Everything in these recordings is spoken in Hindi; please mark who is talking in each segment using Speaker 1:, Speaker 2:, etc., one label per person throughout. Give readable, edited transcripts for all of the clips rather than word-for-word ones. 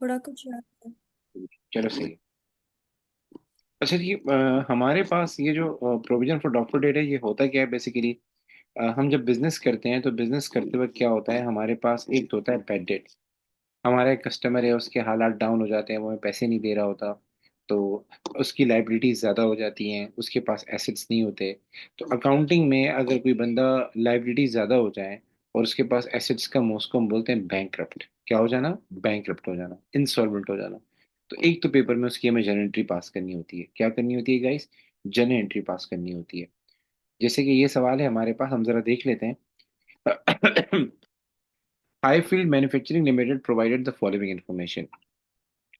Speaker 1: थोड़ा कुछ याद है।
Speaker 2: चलो सही है। अच्छा जी, हमारे पास ये जो प्रोविजन फॉर डॉक्टर डेट है, ये होता क्या है बेसिकली? हम जब बिजनेस करते हैं तो बिजनेस करते वक्त क्या होता है, हमारे पास एक तो होता है बैड डेट। हमारा एक कस्टमर है, उसके हालात डाउन हो जाते हैं, वो हमें पैसे नहीं दे रहा होता, तो उसकी लाइबिलिटीज ज़्यादा हो जाती हैं, उसके पास एसेट्स नहीं होते। तो अकाउंटिंग में अगर कोई बंदा लाइबिलिटीज ज़्यादा हो जाए और उसके पास एसेट्स कम हो, उसको हम बोलते हैं बैंक। क्या हो जाना? बैंक हो जाना, इंसॉल्वेंट हो जाना। तो एक तो पेपर में उसकी हमें जर्नल एंट्री पास करनी होती है। क्या करनी होती है गाइस? जर्नल एंट्री पास करनी होती है। जैसे कि ये सवाल है हमारे पास, हम जरा देख लेते हैं। Highfield Manufacturing Limited provided the following information.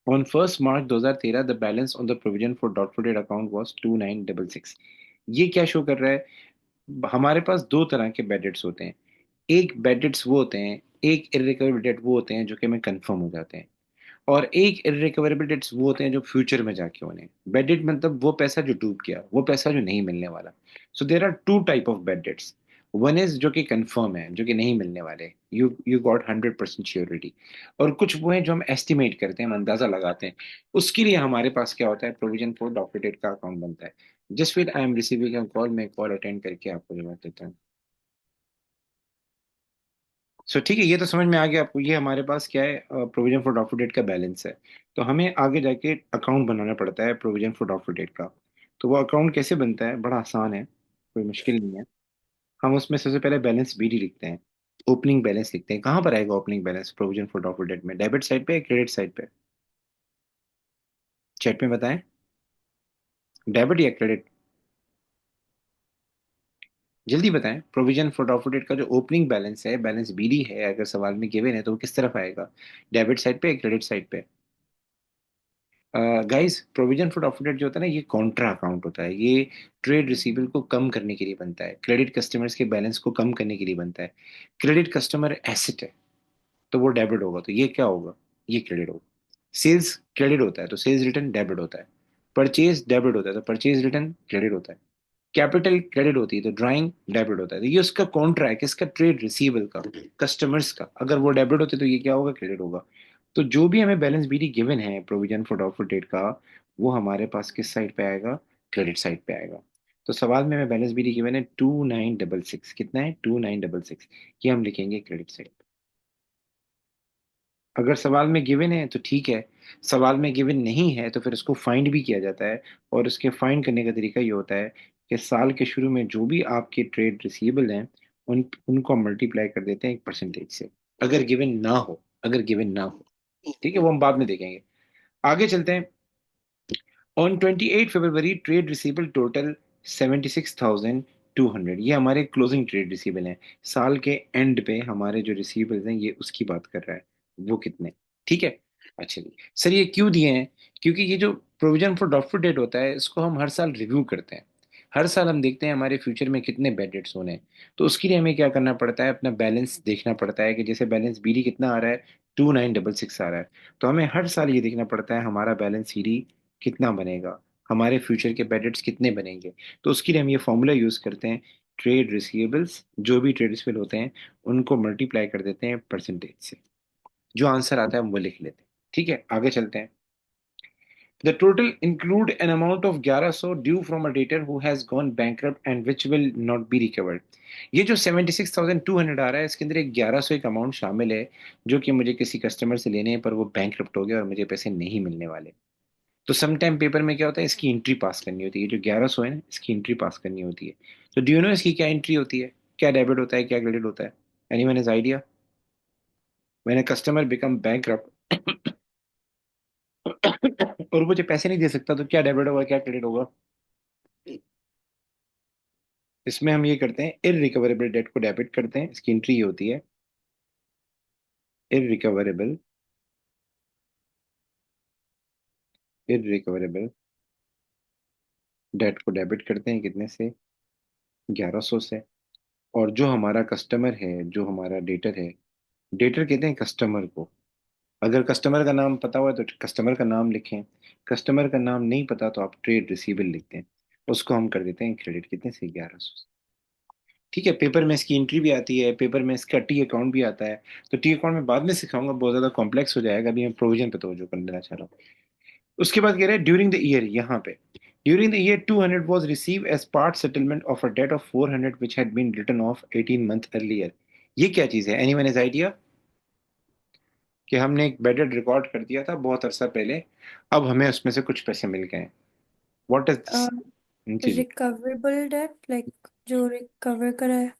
Speaker 2: On 1st March 2013, the balance on the provision for doubtful debt account was 2966। ये क्या शो कर रहा है? हमारे पास दो तरह के बैड डेट्स होते हैं। एक बैड डेट्स वो होते हैं, एक इर्रिकवरेबल डेट वो होते हैं जो कि हमें कंफर्म हो जाते हैं, और एक इर्रिकवरेबल डेट्स वो होते हैं जो फ्यूचर में जाके होने। बैड डेट मतलब वो पैसा जो डूब गया, वो पैसा जो नहीं मिलने वाला। So there are two type of bad debts. One is जो कि कंफर्म है, जो कि नहीं मिलने वाले, यू यू गॉट 100% श्योरिटी। और कुछ वो हैं जो हम एस्टिमेट करते हैं, हम अंदाजा लगाते हैं। उसके लिए हमारे पास क्या होता है, प्रोविजन फॉर डॉक्टर डेट का अकाउंट बनता है। जस्ट फिर I am receiving a call, मैं कॉल अटेंड करके आपको जवाब देता हूँ। सो ठीक है, ये तो समझ में आ गया आपको। ये हमारे पास क्या है, प्रोविजन फॉर डॉक्टर डेट का बैलेंस है। तो हमें आगे जाके अकाउंट बनाना पड़ता है प्रोविजन फॉर डॉक्टर डेट का। तो वो अकाउंट कैसे बनता है? बड़ा आसान है, कोई मुश्किल नहीं है। हम उसमें सबसे पहले बैलेंस बीडी लिखते हैं, ओपनिंग बैलेंस लिखते हैं। कहाँ पर आएगा opening balance provision for doubtful debt में? डेबिट साइड पे या क्रेडिट साइड पे? चैट में बताएं, डेबिट या क्रेडिट? जल्दी बताएं। प्रोविजन फॉर डॉक्टर डेट का जो ओपनिंग बैलेंस है, बैलेंस बीडी है, अगर सवाल में गिवन है तो वो किस तरफ आएगा? डेबिट साइड पे या क्रेडिट साइड पे? गाइस, प्रोविजन फॉर प्रॉफिट जो होता है ना, ये कॉन्ट्रा अकाउंट होता है। ये ट्रेड रिसीवेबल को कम करने के लिए बनता है, क्रेडिट कस्टमर्स के बैलेंस को कम करने के लिए बनता है। क्रेडिट कस्टमर एसेट है, तो वो डेबिट होगा, तो ये क्या होगा? ये क्रेडिट होगा। सेल्स क्रेडिट होता है तो सेल्स रिटर्न डेबिट होता है। परचेज डेबिट होता है तो परचेज रिटर्न क्रेडिट होता है। कैपिटल क्रेडिट होती है तो ड्राइंग डेबिट होता है। तो ये उसका कॉन्ट्रा है, किसका? ट्रेड रिसीवेबल का, कस्टमर्स का। अगर वो डेबिट होते तो ये क्या होगा? क्रेडिट होगा। तो जो भी हमें बैलेंस बीडी गिवन है प्रोविजन फॉर डॉक्टर डेट का, वो हमारे पास किस साइड पे आएगा? क्रेडिट साइड पे आएगा। तो सवाल में हमें बैलेंस बीडी गिवन है 2966। कितना है? 2966। ये हम लिखेंगे क्रेडिट साइड। अगर सवाल में गिवन है तो ठीक है, सवाल में गिवन नहीं है तो फिर उसको फाइंड भी किया जाता है। और उसके फाइंड करने का तरीका ये होता है कि साल के शुरू में जो भी आपके ट्रेड रिसीवेबल हैं, उनको मल्टीप्लाई कर देते हैं एक परसेंटेज से। अगर गिवन ना हो, अगर गिवन ना हो, ठीक है, वो हम बाद में देखेंगे। आगे चलते हैं। On 28 February trade receivable total 76,200। ये हमारे क्लोजिंग ट्रेड रिसीवेबल हैं। साल के एंड पे हमारे जो रिसीवेबल्स हैं, ये उसकी बात कर रहा है। वो कितने? ठीक है। अच्छा जी सर, ये क्यों दिए हैं? क्योंकि ये जो प्रोविजन फॉर डॉक्टर डेट होता है, इसको हम हर साल रिव्यू करते हैं। हर साल हम देखते हैं हमारे फ्यूचर में कितने बैड डेट्स होने हैं। तो उसके लिए हमें क्या करना पड़ता है, अपना बैलेंस देखना पड़ता है कि जैसे बैलेंस बीडी कितना आ रहा है, 2966 आ रहा है। तो हमें हर साल ये देखना पड़ता है हमारा बैलेंस सीडी कितना बनेगा, हमारे फ्यूचर के बैडेट्स कितने बनेंगे। तो उसके लिए हम ये फॉर्मूला यूज करते हैं। ट्रेड रिसीवेबल्स, जो भी ट्रेड रिसीवेबल होते हैं, उनको मल्टीप्लाई कर देते हैं परसेंटेज से। जो आंसर आता है हम वो लिख लेते हैं। ठीक है, आगे चलते हैं। The total include an amount of 1100 due from a debtor who has gone bankrupt and which will not be recovered। ये जो 76,200 आ रहा है, इसके अंदर एक 1100 एक अमाउंट शामिल है, जो कि मुझे किसी कस्टमर से लेने हैं, पर वो बैंकरप्ट हो गया और मुझे पैसे नहीं मिलने वाले। तो सम टाइम पेपर में क्या होता है, इसकी एंट्री पास करनी होती है। जो 1100 है ना, इसकी एंट्री पास करनी होती है। तो डू यू नो इसकी क्या एंट्री होती है? क्या डेबिट होता है, क्या क्रेडिट होता है? Anyone is idea? मैंने कस्टमर बिकम बैंक और मुझे पैसे नहीं दे सकता, तो क्या डेबिट होगा, क्या क्रेडिट होगा? इसमें हम ये करते हैं, इररिकवरेबल डेट को डेबिट करते हैं। इसकी एंट्री ये होती है, इररिकवरेबल, इररिकवरेबल डेट को डेबिट करते हैं कितने से? 1100 से। और जो हमारा कस्टमर है, जो हमारा डेटर है, डेटर कहते हैं कस्टमर को। अगर कस्टमर का नाम पता हुआ है तो कस्टमर का नाम लिखें। कस्टमर का नाम नहीं पता तो आप ट्रेड रिसीवेबल लिखते हैं। उसको हम कर देते हैं क्रेडिट, कितने से? 1100। ठीक है, पेपर में इसकी एंट्री भी आती है, पेपर में इसका टी अकाउंट भी आता है। तो टी अकाउंट में बाद में सिखाऊंगा, बहुत ज्यादा कॉम्प्लेक्स हो जाएगा, अभी मैं प्रोविजन पे तवज्जो कर देना चाह रहा हूँ। उसके बाद कह रहा है ड्यूरिंग द ईयर, यहाँ पे during the year 200 was received as part settlement of a debt of 400 which had been written off 18 month earlier। ये क्या चीज है? Anyone is idea? कि हमने एक बैड डेट रिकॉर्ड कर दिया था बहुत अरसा पहले, अब हमें उसमें से कुछ पैसे मिल गए हैं। What is this? जी जी।
Speaker 1: रिकवरेबल डेट, लाइक जो रिकवर करा है।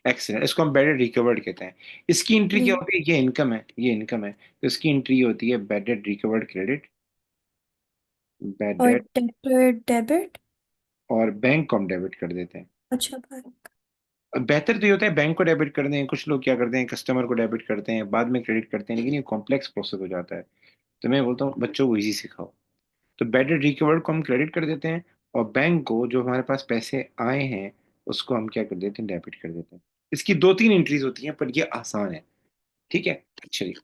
Speaker 2: एक्सीलेंट, इसको हम बैड डेट रिकवर्ड कहते हैं। इसकी एंट्री क्या
Speaker 1: जी।
Speaker 2: होती है? ये इनकम है, ये इनकम है, तो इसकी एंट्री होती है bad debt recovered credit, bad
Speaker 1: और
Speaker 2: डेट,
Speaker 1: डेबिटर डेबिट।
Speaker 2: और बैंक को हम डेबिट कर देते हैं।
Speaker 1: अच्छा भाई।
Speaker 2: बेहतर तो ये होता है बैंक को डेबिट कर दें, कुछ लोग क्या करते हैं कस्टमर को डेबिट करते हैं बाद में क्रेडिट करते हैं, लेकिन ये कॉम्प्लेक्स प्रोसेस हो जाता है। तो मैं बोलता हूँ बच्चों को इजी सिखाओ। तो बैड रिकवर्ड को हम क्रेडिट कर देते हैं, और बैंक को जो हमारे पास पैसे आए हैं उसको हम क्या कर देते हैं, डेबिट कर देते हैं। इसकी दो तीन एंट्रीज होती हैं, पर ये आसान है। ठीक है, चलिए।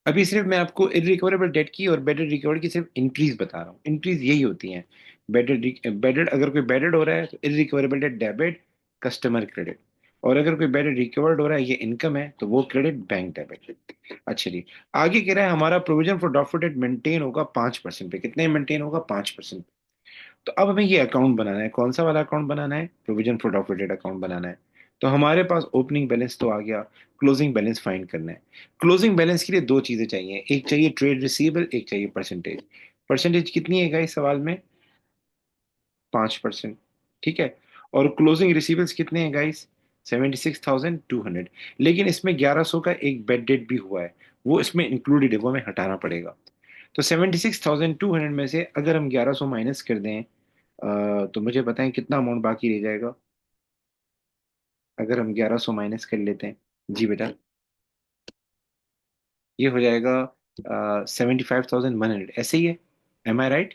Speaker 2: अभी सिर्फ मैं आपको इरिकवरेबल डेट की और बेडेड रिकवर्ड की सिर्फ इंट्रीज बता रहा हूँ। इंट्रीज यही होती हैं। बेडेड अगर कोई बेडेड हो रहा है तो irrecoverable debt debit, customer credit. और अगर कोई बेडेड रिकवर्ड हो रहा है, ये इनकम है, तो वो क्रेडिट, बैंक डेबिट। अच्छा जी। आगे कह रहा है हमारा provision for doubtful debt maintain होगा 5% पे। कितने मेंटेन होगा? 5%। तो अब हमें ये अकाउंट बनाना है, कौन सा वाला अकाउंट बनाना है? प्रोविजन फॉर डॉक्टर अकाउंट बनाना है। तो हमारे पास ओपनिंग बैलेंस तो आ गया, क्लोजिंग बैलेंस फाइंड करना है। क्लोजिंग बैलेंस के लिए दो चीजें चाहिए, एक चाहिए ट्रेड रिसीवेबल, एक चाहिए परसेंटेज। परसेंटेज कितनी है इस सवाल में? 5%। ठीक है। और क्लोजिंग रिसीवेबल्स कितने हैं गाइस? 76,200। लेकिन इसमें 1100 का एक बेड डेट भी हुआ है, वो इसमें इंक्लूडेड है, वो हमें हटाना पड़ेगा। तो 76,200 में से अगर हम 1100 माइनस कर दें, तो मुझे बताएं कितना अमाउंट बाकी रह जाएगा? अगर हम 1100 माइनस कर लेते हैं, जी बेटा, ये हो जाएगा 75,100, ऐसे ही है। एम आई राइट?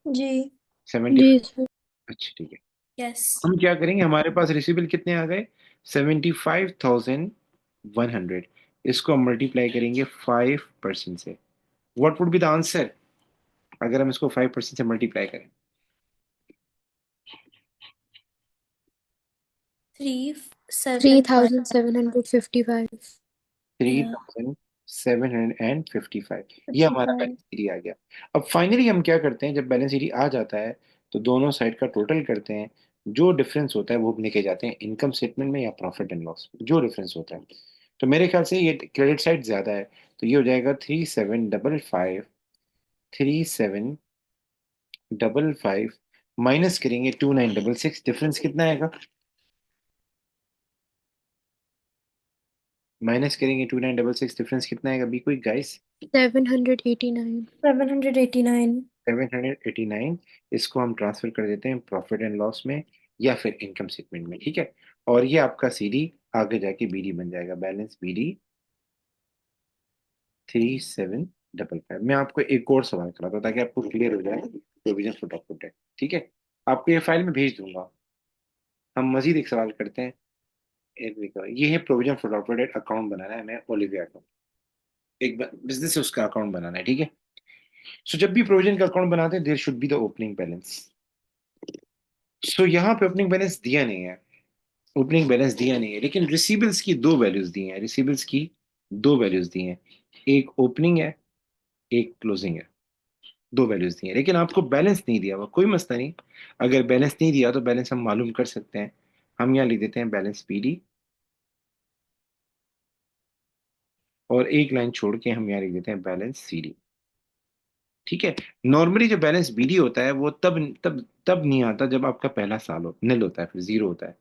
Speaker 1: जी।
Speaker 2: 70।
Speaker 1: जी सर।
Speaker 2: अच्छा ठीक है।
Speaker 1: यस।
Speaker 2: हम क्या करेंगे, हमारे पास रिसीवेबल कितने आ गए? 75,100। इसको हम मल्टीप्लाई करेंगे 5% से। What would be the answer अगर हम इसको 5% से मल्टीप्लाई करें?
Speaker 1: 375। 3755।
Speaker 2: थ्री
Speaker 1: या
Speaker 2: thousand seven hundred and fifty five ये
Speaker 1: फिफ्टी
Speaker 2: हमारा
Speaker 1: फाइव
Speaker 2: बैलेंस शीट आ गया। अब फाइनली हम क्या करते हैं, जब बैलेंस शीट आ जाता है तो दोनों साइड का टोटल करते हैं। जो डिफरेंस होता है वो लेके जाते हैं इनकम स्टेटमेंट में या प्रॉफिट एंड लॉस में, जो डिफरेंस होता है। तो मेरे ख्याल से ये क्रेडिट साइड ज्यादा है, तो ये हो जाएगा 3755। 3755 माइनस करेंगे 2966, डिफरेंस कितना आएगा? माइनस करेंगे 2966, डिफरेंस कितना आएगा? बी कोई गाइस?
Speaker 1: 789। 789।
Speaker 2: 789। इसको हम ट्रांसफर कर देते हैं प्रॉफिट एंड लॉस में या फिर इनकम स्टेटमेंट में। ठीक है। और ये आपका सीडी आगे जाके बीडी बन जाएगा, बैलेंस बीडी 3755। मैं आपको एक और सवाल कराता हूँ ताकि आपको क्लियर हो जाए प्रोविजन फॉर डॉक्टर डेट। ठीक है, आपको ये फाइल में भेज दूंगा। हम मजीद एक सवाल करते हैं। ये है provision for doubtful debt account बनाना है हमें, ओलिविया अकाउंट, एक बिजनेस है उसका अकाउंट बनाना है। ठीक है। सो जब भी प्रोविजन का अकाउंट बनाते हैं there should be the opening balance. So यहाँ पे ओपनिंग बैलेंस दिया नहीं है, ओपनिंग बैलेंस दिया नहीं है, लेकिन रिसीवेबल्स की दो वैल्यूज दी हैं, रिसीवेबल्स की दो वैल्यूज दी हैं। एक ओपनिंग है, एक क्लोजिंग है। दो वैल्यूज दी हैं, लेकिन आपको बैलेंस नहीं दिया हुआ, कोई मसला नहीं। अगर बैलेंस नहीं दिया तो बैलेंस हम मालूम कर सकते हैं। हम यहाँ लिख देते हैं बैलेंस पीडी, और एक लाइन छोड़ के हम यहाँ लिख देते हैं बैलेंस सीडी। ठीक है। नॉर्मली जो बैलेंस बीडी होता है वो तब तब तब नहीं आता जब आपका पहला साल हो, निल होता है, फिर जीरो होता है।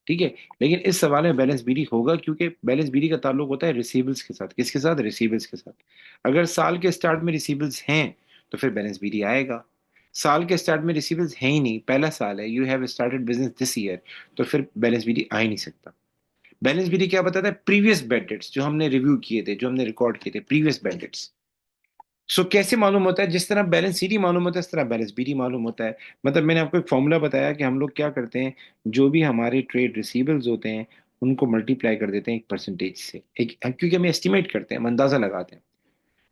Speaker 2: ठीक है। लेकिन इस सवाल में बैलेंस बीडी होगा, क्योंकि बैलेंस बीडी का ताल्लुक होता है रिसीवेबल्स के साथ। किसके साथ? रिसीवेबल्स के साथ। अगर साल के स्टार्ट में रिसीवेबल्स हैं तो फिर बैलेंस बीडी आएगा। साल के स्टार्ट में रिसीवेबल्स है ही नहीं, पहला साल है, you have started business this year, तो फिर बैलेंस बीडी आ ही नहीं सकता। बैलेंस बीडी क्या बताता है? प्रीवियस बैड डेट्स जो हमने रिव्यू किए थे, जो हमने रिकॉर्ड किए थे, प्रीवियस बैड डेट्स। सो कैसे मालूम होता है? जिस तरह बैलेंस सीडी मालूम होता है इस तरह बैलेंस बीडी मालूम होता है। मतलब मैंने आपको एक फॉर्मूला बताया कि हम लोग क्या करते हैं, जो भी हमारे ट्रेड रिसीवेबल्स होते हैं उनको मल्टीप्लाई कर देते हैं एक परसेंटेज से, एक, क्योंकि हम एस्टिमेट करते हैं, हम अंदाजा लगाते हैं।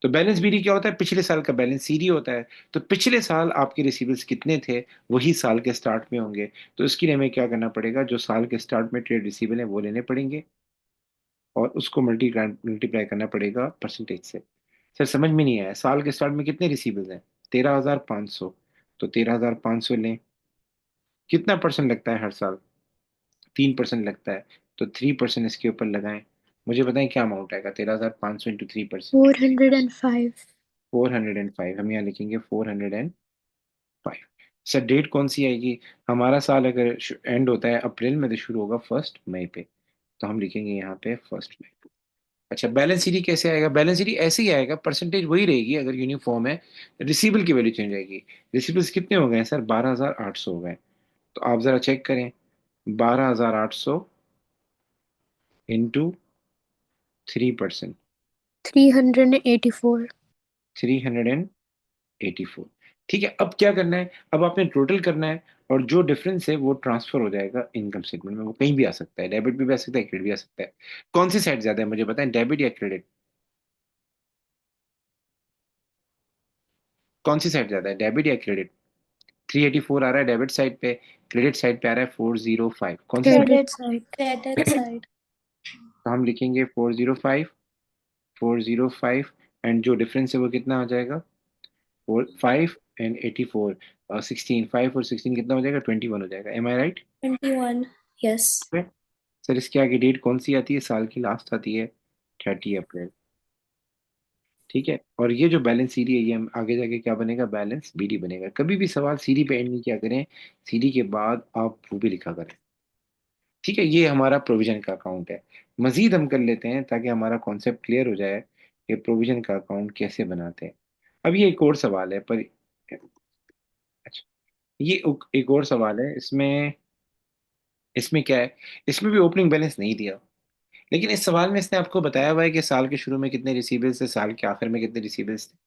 Speaker 2: तो बैलेंस बीडी क्या होता है? पिछले साल का बैलेंस सीडी होता है। तो पिछले साल आपके रिसीवेबल्स कितने थे, वही साल के स्टार्ट में होंगे। तो इसके लिए हमें क्या करना पड़ेगा, जो साल के स्टार्ट में ट्रेड रिसीवेबल है वो लेने पड़ेंगे, और उसको मल्टीप्लाई करना पड़ेगा परसेंटेज से। सर समझ में नहीं आया, साल के स्टार्ट में कितने रिसीवेबल्स हैं? 13,500। तो 13,500 लें, कितना परसेंट लगता है हर साल? 3% लगता है। तो 3% इसके ऊपर लगाएं। मुझे बताएं क्या अमाउंट आएगा, 13,500 इंटू 3%?
Speaker 1: 405।
Speaker 2: 405। हम यहाँ लिखेंगे 405। सर डेट कौन सी आएगी? हमारा साल अगर एंड होता है अप्रैल में, तो शुरू होगा 1 मई पे। तो हम लिखेंगे यहाँ पे 1 मई। अच्छा, बैलेंस शीट कैसे आएगा? बैलेंस शीट ऐसे ही आएगा, परसेंटेज वही रहेगी अगर यूनिफॉर्म है। रिसीबल की वैल्यू चेंज आएगी। रिसीबल्स कितने हो गए हैं सर? 12,800 हो गए। तो आप जरा चेक करें, 12,800 इंटू 3%,
Speaker 1: 384।
Speaker 2: 384। ठीक है, अब क्या करना है? अब आपने टोटल करना है, और जो डिफरेंस है वो ट्रांसफर हो जाएगा इनकम स्टेटमेंट में। वो कहीं भी आ सकता है, डेबिट भी आ सकता है, क्रेडिट भी आ सकता है। कौन सी साइड ज्यादा है मुझे बताएं, डेबिट या क्रेडिट? कौन सी साइड ज्यादा है, डेबिट या क्रेडिट? 384 आ रहा है डेबिट साइड पे, क्रेडिट साइड पे आ रहा है 405। कौन सी side?
Speaker 1: Credit.
Speaker 3: Credit side, credit side.
Speaker 2: तो हम लिखेंगे 405, 405। एंड जो डिफरेंस है वो कितना आ जाएगा? 5 एंड 84, 16, 5 और 16 कितना हो जाएगा? 21 हो जाएगा। एम आई राइट?
Speaker 3: 21। यस।
Speaker 2: सर इसके आगे डेट कौन सी आती है, साल की लास्ट आती है? 30 अप्रैल। ठीक है, और ये जो बैलेंस सीडी है, ये हम आगे जाके क्या बनेगा, बैलेंस बीडी बनेगा। कभी भी सवाल सीडी पे एंड नहीं किया करें, सीडी के बाद आप वो भी लिखा करें। ठीक है, ये हमारा प्रोविजन का अकाउंट है। मजीद हम कर लेते हैं ताकि हमारा कॉन्सेप्ट क्लियर हो जाए कि प्रोविजन का अकाउंट कैसे बनाते हैं। अब ये एक और सवाल है पर, अच्छा, ये एक और सवाल है। इसमें इसमें क्या है, इसमें भी ओपनिंग बैलेंस नहीं दिया, लेकिन इस सवाल में इसने आपको बताया हुआ है कि साल के शुरू में कितने रिसीवेबल्स थे, साल के आखिर में कितने रिसीवेबल्स थे।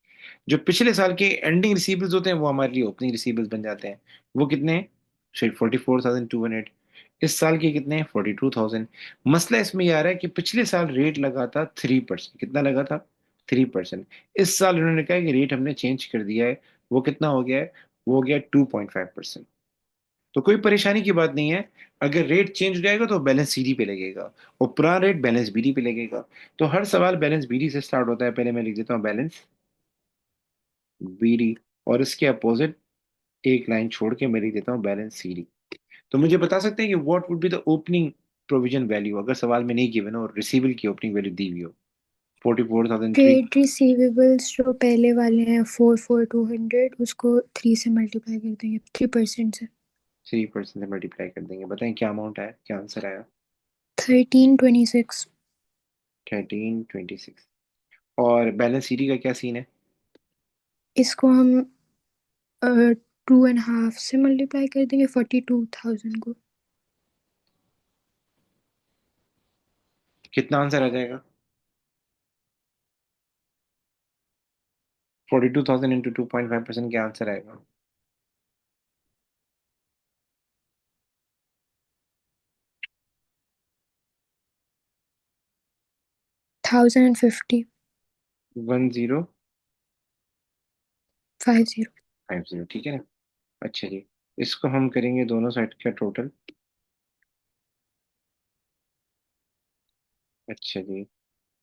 Speaker 2: जो पिछले साल के एंडिंग रिसीवेबल्स होते हैं वो हमारे लिए ओपनिंग रिसीवेबल्स बन जाते हैं। वो कितने हैं? 44,200। इस साल के कितने हैं? 42,000। मसला इसमें यह आ रहा है कि पिछले साल रेट लगा था 3%। कितना लगा था? 3%। इस साल उन्होंने कहा कि रेट हमने चेंज कर दिया है। वो कितना हो गया है? वो हो गया 2.5%। तो कोई परेशानी की बात नहीं है। अगर रेट चेंज हो जाएगा तो बैलेंस सीडी पे लगेगा, और पुराना रेट बैलेंस बीडी पे लगेगा। तो हर सवाल बैलेंस बीडी से स्टार्ट होता है। पहले मैं लिख देता हूँ बैलेंस बीडी, और इसके अपोजिट एक लाइन छोड़ के मैं लिख देता हूँ बैलेंस सीडी। तो मुझे बता सकते हैं कि what would be the opening provision value, अगर सवाल में नहीं गिवन हो और रिसीवेबल की ओपनिंग वैल्यू दी हुई हो? 44,003।
Speaker 1: ट्रेड रिसीवेबल्स जो पहले वाले हैं 44200, उसको 3 से मल्टीप्लाई कर देंगे, 3% से।
Speaker 2: 3% से मल्टीप्लाई कर देंगे। बताएं क्या अमाउंट आया, क्या आंसर आया?
Speaker 1: 1326।
Speaker 2: 1326। और बैलेंस सीडी का क्या सीन है?
Speaker 1: इसको हम 2.5 से मल्टीप्लाई कर देंगे, 42,000 को।
Speaker 2: कितना आंसर आ जाएगा? 42,000 इंटू 2.5% क्या आंसर आएगा?
Speaker 1: 1050।
Speaker 2: 1050।
Speaker 1: 50।
Speaker 2: ठीक है ना? अच्छा जी, इसको हम करेंगे दोनों साइड का टोटल। अच्छा जी,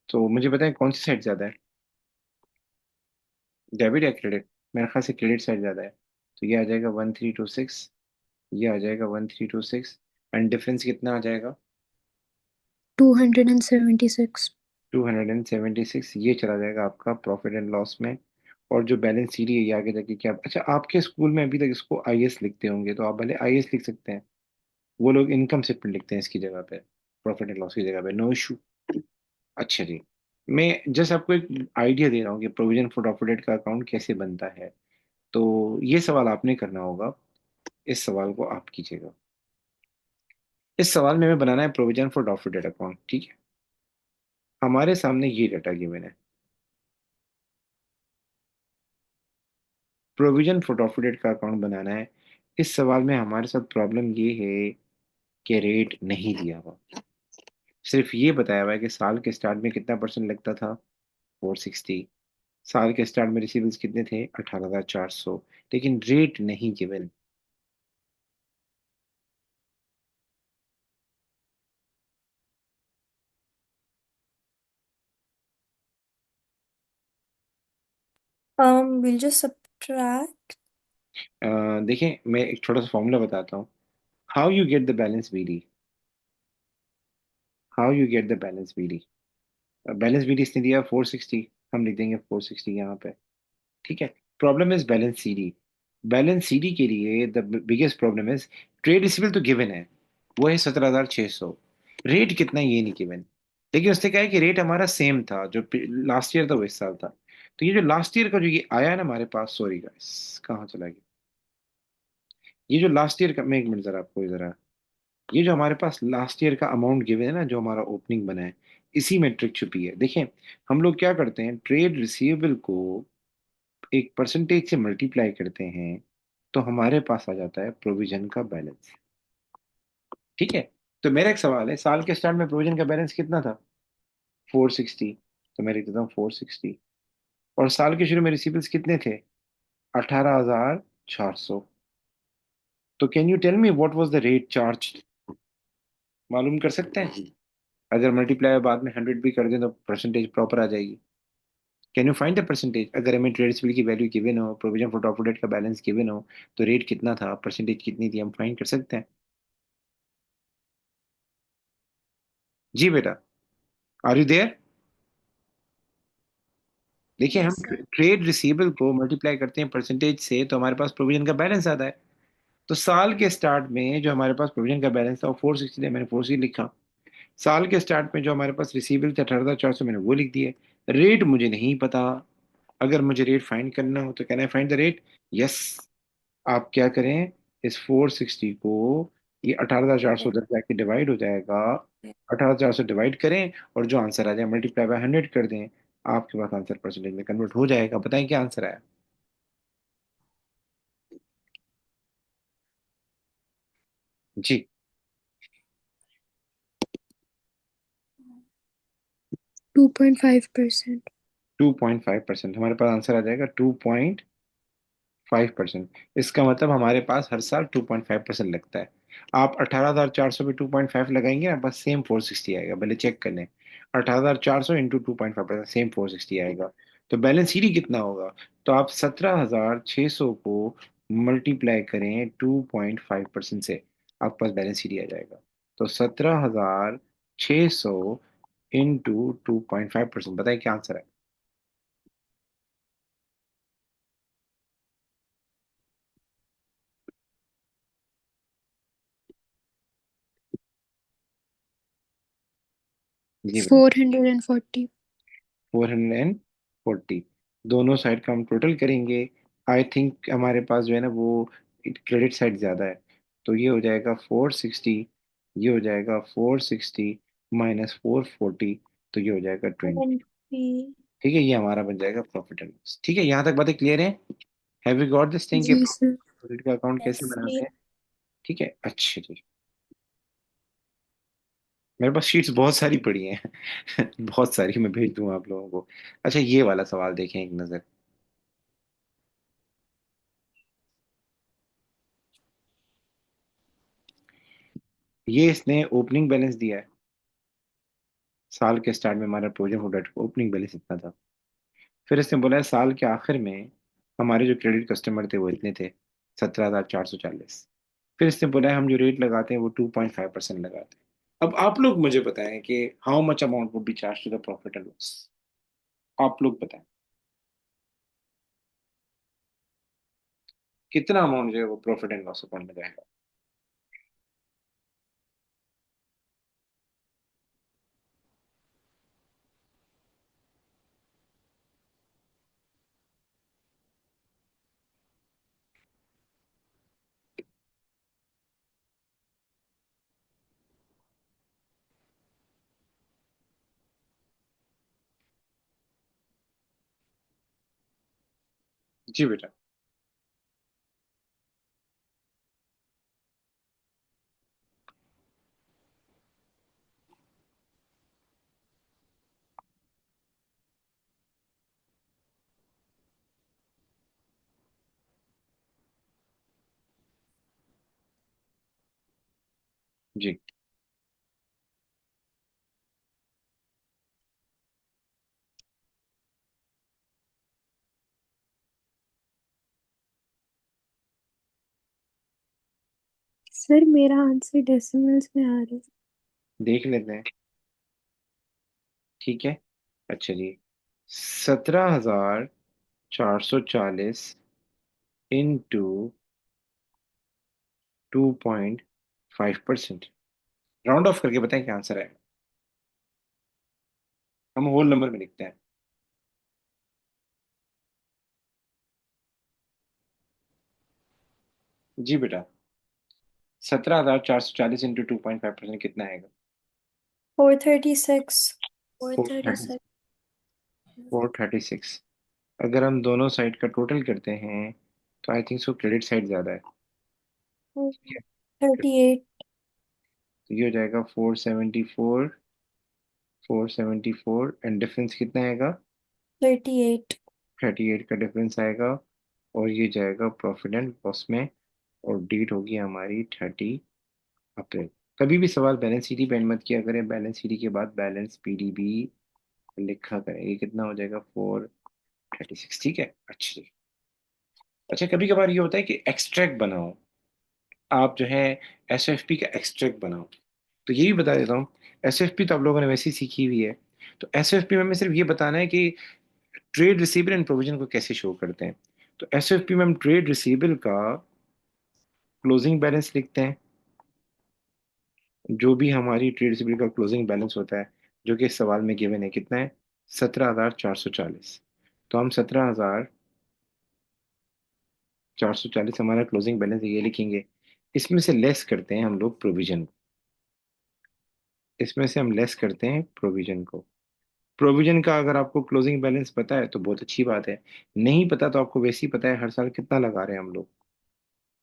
Speaker 2: तो मुझे बताएं कौन सी साइड ज़्यादा है, डेबिट या क्रेडिट? मेरे ख्याल से क्रेडिट साइड ज़्यादा है। तो ये आ जाएगा 1326, ये आ जाएगा 1326। एंड डिफरेंस कितना आ जाएगा?
Speaker 1: 276।
Speaker 2: 276। ये चला जाएगा आपका प्रॉफिट एंड लॉस में। और जो बैलेंस शीट है ये आगे जाके क्या, अच्छा आपके स्कूल में अभी तक इसको आईएस लिखते होंगे, तो आप भले आईएस लिख सकते हैं। वो लोग इनकम स्टेटमेंट लिखते हैं इसकी जगह पे, प्रॉफिट एंड लॉस की जगह पे, नो इशू। अच्छा जी, मैं जस्ट आपको एक आइडिया दे रहा हूँ कि प्रोविजन फॉर प्रॉफिट का अकाउंट कैसे बनता है। तो ये सवाल आपने करना होगा, इस सवाल को आप कीजिएगा। इस सवाल में हमें बनाना है प्रोविजन फॉर प्रॉफिट अकाउंट। ठीक है, हमारे सामने ये डाटा गिवन है, प्रोविजन फॉर प्रॉफिट का अकाउंट बनाना है। इस सवाल में हमारे साथ प्रॉब्लम ये है कि रेट नहीं दिया हुआ, सिर्फ ये बताया हुआ है कि साल के स्टार्ट में कितना परसेंट लगता था, 460। साल के स्टार्ट में रिसीवेबल्स कितने थे? 18,400, लेकिन रेट नहीं गिवन।
Speaker 3: We'll just subtract.
Speaker 2: देखिए, मैं एक छोटा सा फॉर्मूला बताता हूँ। How you get the balance BD, how you get the balance BD. Balance BD इसने दिया 460, हम लिख देंगे 460 यहाँ पे। ठीक है। Problem is balance CD. Balance CD के लिए the biggest problem is trade receivable तो गिवन है, वो है 17,600। रेट कितना है ये नहीं गिवन। लेकिन उसने कहा है कि रेट हमारा सेम था, जो लास्ट ईयर था वो इस साल था। तो ये जो लास्ट ईयर का जो ये आया है ना हमारे पास, सॉरी गाइस कहाँ चला गया, ये जो लास्ट ईयर का, मैं एक मिनट जरा आपको जरा, ये जो हमारे पास लास्ट ईयर का अमाउंट गिवन है ना, जो हमारा ओपनिंग बना है, इसी में ट्रिक छुपी है। देखें, हम लोग क्या करते हैं, ट्रेड रिसीवेबल को एक परसेंटेज से मल्टीप्लाई करते हैं, तो हमारे पास आ जाता है प्रोविजन का बैलेंस। ठीक है। तो मेरा एक सवाल है, साल के स्टार्ट में प्रोविजन का बैलेंस कितना था? 460। तो मैं लिख देता हूँ 460। और साल के शुरू में रिसीवेबल्स कितने थे? 18,400। तो can you tell me what was the rate charge? मालूम कर सकते हैं? अगर मल्टीप्लाई बाद में 100 भी कर दें तो परसेंटेज प्रॉपर आ जाएगी। Can you find the percentage? अगर हमें ट्रेड रिसीवेबल की वैल्यू गिवन हो, प्रोविजन फॉर डॉक्टर डेट का बैलेंस गिवन हो, तो रेट कितना था, परसेंटेज कितनी थी, हम फाइंड कर सकते हैं। जी बेटा, आर यू देयर? देखिए, हम
Speaker 3: Yes, sir.
Speaker 2: ट्रेड रिसीवेबल को मल्टीप्लाई करते हैं परसेंटेज से, तो हमारे पास प्रोविजन का बैलेंस आता है। तो साल के स्टार्ट में जो हमारे पास प्रोविजन का बैलेंस था वो 460 था, मैंने 460 लिखा। साल के स्टार्ट में जो हमारे पास रिसीवेबल थे 18,400, मैंने वो लिख दिए। रेट मुझे नहीं पता। अगर मुझे रेट फाइंड करना हो तो can I find the rate? Yes. आप क्या करें, इस 460 को, ये 18,400 उधर जाके डिवाइड हो जाएगा, 18,400 डिवाइड करें और जो आंसर आ जाए मल्टीप्लाई बाय 100 कर दें, आपके पास आंसर परसेंटेज में कन्वर्ट हो जाएगा। बताएं क्या आंसर आया? जी,
Speaker 1: 2.5%।
Speaker 2: 2.5%। हमारे पास आंसर आ जाएगा 2.5%। इसका मतलब हमारे पास हर साल 2.5% लगता है। आप 18,400 पे 2.5 लगाएंगे ना, बस सेम 460 आएगा। भले चेक कर लें, 18,400 इंटू 2.5% सेम 460 आएगा। तो बैलेंस सीडी कितना होगा? तो आप 17,600 को मल्टीप्लाई करें 2.5% से, आपके पास बैलेंस सीडी आ जाएगा। तो 17,600 इंटू 2.5%, बताइए क्या आंसर है? जी बेटा,
Speaker 1: 440।
Speaker 2: 440। दोनों साइड का हम टोटल करेंगे। आई थिंक हमारे पास जो है ना वो क्रेडिट साइड ज़्यादा है। तो ये हो जाएगा 460, ये हो जाएगा 460 माइनस 440, तो ये हो जाएगा 20।
Speaker 3: 20.
Speaker 2: ठीक है, ये हमारा बन जाएगा प्रॉफिट एंड लॉस। ठीक है, यहाँ तक बातें क्लियर है? Have you got this thing कि
Speaker 1: जी सर।
Speaker 2: प्रॉफिट का अकाउंट कैसे
Speaker 3: Yes.
Speaker 2: बनाते हैं? ठीक है, अच्छा जी। मेरे पास शीट्स बहुत सारी पड़ी हैं बहुत सारी, मैं भेज दूंगा आप लोगों को। अच्छा, ये वाला सवाल देखें एक नज़र। ये इसने ओपनिंग बैलेंस दिया है। साल के स्टार्ट में हमारा प्रोजेक्ट प्रोडक्ट ओपनिंग बैलेंस इतना था। फिर इसने बोला है साल के आखिर में हमारे जो क्रेडिट कस्टमर थे वो इतने थे, 17,440। फिर इसने बोला है हम जो रेट लगाते हैं वो 2.5% लगाते हैं। अब आप लोग मुझे बताएं कि how much amount would be charge to the profit and loss. आप लोग बताएं कितना अमाउंट जो है वो प्रॉफिट एंड लॉस अकाउंट में जाएगा। जी बेटा। जी।
Speaker 1: सर मेरा आंसर डेसिमल्स में आ रहा है।
Speaker 2: देख लेते हैं। ठीक है। अच्छा जी, 17,440 इंटू 2.5%। राउंड ऑफ करके बताएं क्या आंसर है। हम होल नंबर में लिखते हैं। जी बेटा, 17,440 इंटू 2.5% कितना आएगा?
Speaker 3: 436।
Speaker 1: Four
Speaker 2: four
Speaker 1: thirty
Speaker 2: thirty
Speaker 1: seven
Speaker 2: 436। अगर हम दोनों साइड का टोटल करते हैं तो I think so credit side ज़्यादा है। ठीक है।
Speaker 3: 38।
Speaker 2: तो ये हो जाएगा 474। 474 एंड डिफरेंस कितना आएगा?
Speaker 3: 38।
Speaker 2: 38 का डिफरेंस आएगा। और ये जाएगा प्रॉफिट एंड लॉस में। और डेट होगी हमारी 30 अप्रैल। कभी भी सवाल बैलेंस शीट ही पेंड मत किया करें, बैलेंस शीट के बाद बैलेंस पीडीबी लिखा करें। ये कितना हो जाएगा? 436। ठीक है। अच्छा जी। अच्छा, कभी कभार ये होता है कि एक्सट्रैक्ट बनाओ, आप जो है एसएफपी का एक्सट्रैक्ट बनाओ। तो ये भी बता देता हूँ। एसएफपी तो आप लोगों ने वैसे ही सीखी हुई है। तो एसएफपी में हमें सिर्फ ये बताना है कि ट्रेड रिसीवेबल एंड प्रोविजन को कैसे शो करते हैं। तो एसएफपी में हम ट्रेड रिसीवेबल का क्लोजिंग बैलेंस लिखते हैं। जो भी हमारी ट्रेड रिसीवेबल का क्लोजिंग बैलेंस होता है, जो कि इस सवाल में गिवन है, कितना है? 17,440। तो हम 17,440 हमारा क्लोजिंग बैलेंस ये लिखेंगे। इसमें से लेस करते हैं हम लोग प्रोविजन। इसमें से हम लेस करते हैं प्रोविजन को। प्रोविजन का अगर आपको क्लोजिंग बैलेंस पता है तो बहुत अच्छी बात है। नहीं पता तो आपको वैसे ही पता है हर साल कितना लगा रहे हैं हम लोग,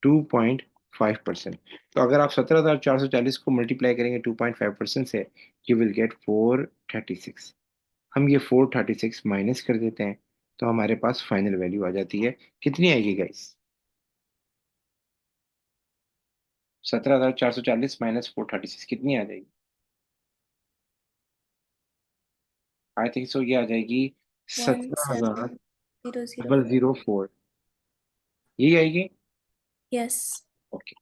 Speaker 2: 2.5%। तो अगर आप 17,440 को मल्टीप्लाई करेंगे 2.5% से, यू विल गेट 436। हम ये 436 माइनस कर देते हैं तो हमारे पास फाइनल वैल्यू आ जाती है। कितनी आएगी गाइस? 17,440 माइनस 436 कितनी आ जाएगी? आई थिंक सो ये आ जाएगी
Speaker 3: one
Speaker 2: 17,000
Speaker 3: seven zero zero
Speaker 2: double zero four यही आएगी।
Speaker 3: यस।
Speaker 2: ओके।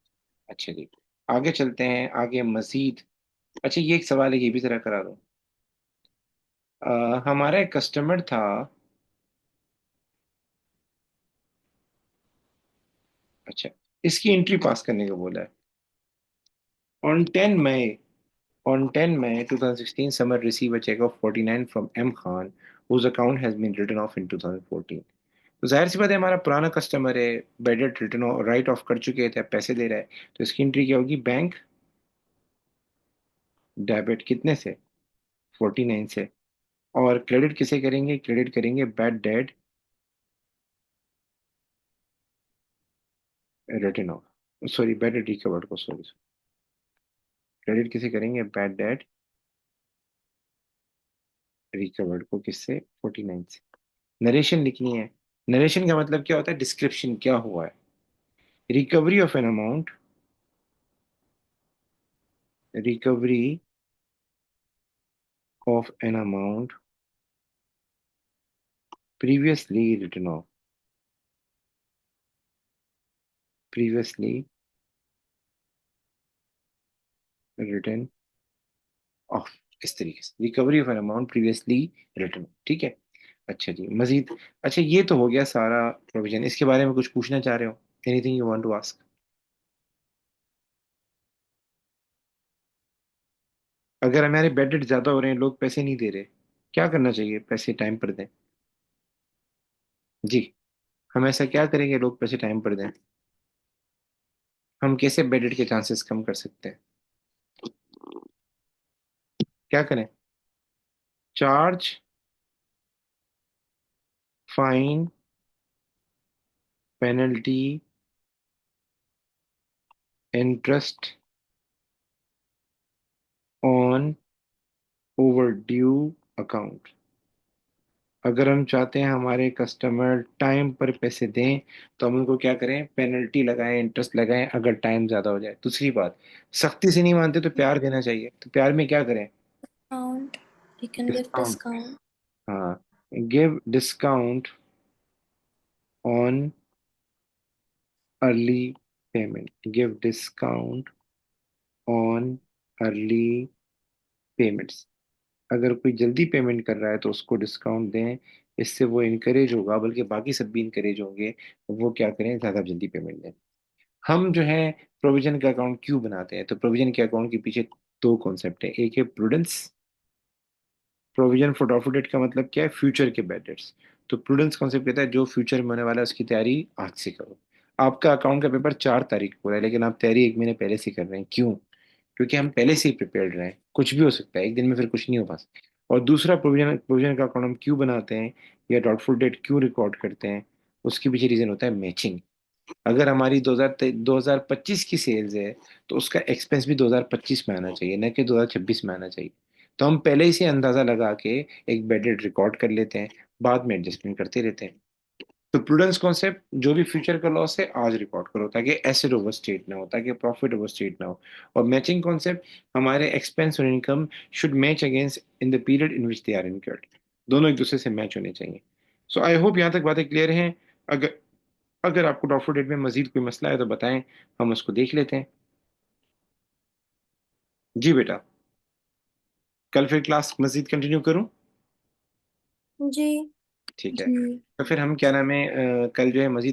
Speaker 2: अच्छा जी, आगे चलते हैं, आगे मजीद। अच्छा, ये एक सवाल है, ये भी जरा करा दो। हमारा एक कस्टमर था। अच्छा, इसकी एंट्री पास करने को बोला है। On 10 May, on 10 May 2016, Summer received a check of 49 from M Khan, whose account has been written off in 2014। तो जाहिर सी बात है, हमारा पुराना कस्टमर है, बेडेट रिटर्न राइट ऑफ कर चुके थे, पैसे दे रहा है। तो इसकी एंट्री क्या होगी? बैंक डेबिट कितने से? 49 से। और क्रेडिट किसे करेंगे? क्रेडिट करेंगे bad debt return of, sorry bad debt recovered को, सॉरी। क्रेडिट किसे करेंगे? बैड डेट रिकवर्ड को। किससे? 49 से। नरेशन लिखनी है। नरेशन का मतलब क्या होता है? डिस्क्रिप्शन, क्या हुआ है। Recovery of an amount, recovery of an amount previously return of, previously return of. इस तरीके से recovery of an amount previously return. ठीक है। अच्छा जी, मजीद। अच्छा, ये तो हो गया सारा प्रोविजन। इसके बारे में कुछ पूछना चाह रहे हो? Anything you want to ask? अगर हमारे बेडेड ज्यादा हो रहे हैं, लोग पैसे नहीं दे रहे, क्या करना चाहिए? पैसे टाइम पर दें। जी। हम ऐसा क्या करेंगे लोग पैसे टाइम पर दें? हम कैसे बेडेड के चांसेस कम कर सकते हैं? क्या करें? Charge fine penalty interest on over due account. अगर हम चाहते हैं हमारे कस्टमर टाइम पर पैसे दें तो हम उनको क्या करें, पेनल्टी लगाएं, इंटरेस्ट लगाएं अगर टाइम ज़्यादा हो जाए। दूसरी बात, सख्ती से नहीं मानते तो प्यार देना चाहिए, तो प्यार में क्या करें,
Speaker 3: Discount. You can give
Speaker 2: discount.
Speaker 3: discount.
Speaker 2: हाँ, give discount on early payment, give discount on early payments. अगर कोई जल्दी पेमेंट कर रहा है तो उसको डिस्काउंट दें, इससे वो इनकरेज होगा, बल्कि बाकी सब भी इनकरेज होंगे, वो क्या करें, ज़्यादा जल्दी पेमेंट दें। हम जो है प्रोविजन का अकाउंट क्यों बनाते हैं, तो प्रोविजन के अकाउंट के पीछे दो कॉन्सेप्ट है। एक है prudence, provision for doffer date का मतलब क्या है, फ्यूचर के बैड डेट्स। तो प्रूडेंस कॉन्सेप्ट कहता है जो फ्यूचर में होने वाला है उसकी तैयारी आज से करो। आपका अकाउंट का पेपर 4 तारीख को है लेकिन आप तैयारी एक महीने पहले से कर रहे हैं, क्यों? क्योंकि हम पहले से ही प्रिपेयर्ड रहे, कुछ भी हो सकता है एक दिन में, फिर कुछ नहीं हो पास। और दूसरा, प्रोविजन प्रोविजन का अकाउंट हम क्यों बनाते हैं या डॉटफुल डेट क्यों रिकॉर्ड करते हैं, उसके पीछे रीजन होता है मैचिंग। अगर हमारी 2025 की सेल्स है तो उसका एक्सपेंस भी 2025 में आना चाहिए, न कि 2026 में आना चाहिए। तो हम पहले ही से अंदाजा लगा के एक बेड रेट रिकॉर्ड कर लेते हैं, बाद में एडजस्टमेंट करते रहते हैं। तो प्रूडेंस कॉन्सेप्ट, जो भी फ्यूचर का लॉस है आज रिकॉर्ड करो ताकि एसेट ओवर स्टेट ना हो, ताकि प्रॉफिट ओवर स्टेट ना हो। और मैचिंग कॉन्सेप्ट, हमारे एक्सपेंस और income should match against in the period in which they are incurred, दोनों एक दूसरे से मैच होने चाहिए। सो आई होप यहाँ तक बातें क्लियर हैं। अगर अगर आपको डॉक्टर डेट में मजीद कोई मसला है तो बताएं, हम उसको देख लेते हैं। जी बेटा, कल फिर क्लास मजीद कंटिन्यू करूं?
Speaker 3: जी.
Speaker 2: ठीक है।
Speaker 1: जी।
Speaker 2: तो फिर हम क्या नाम है, कल जो है मजीद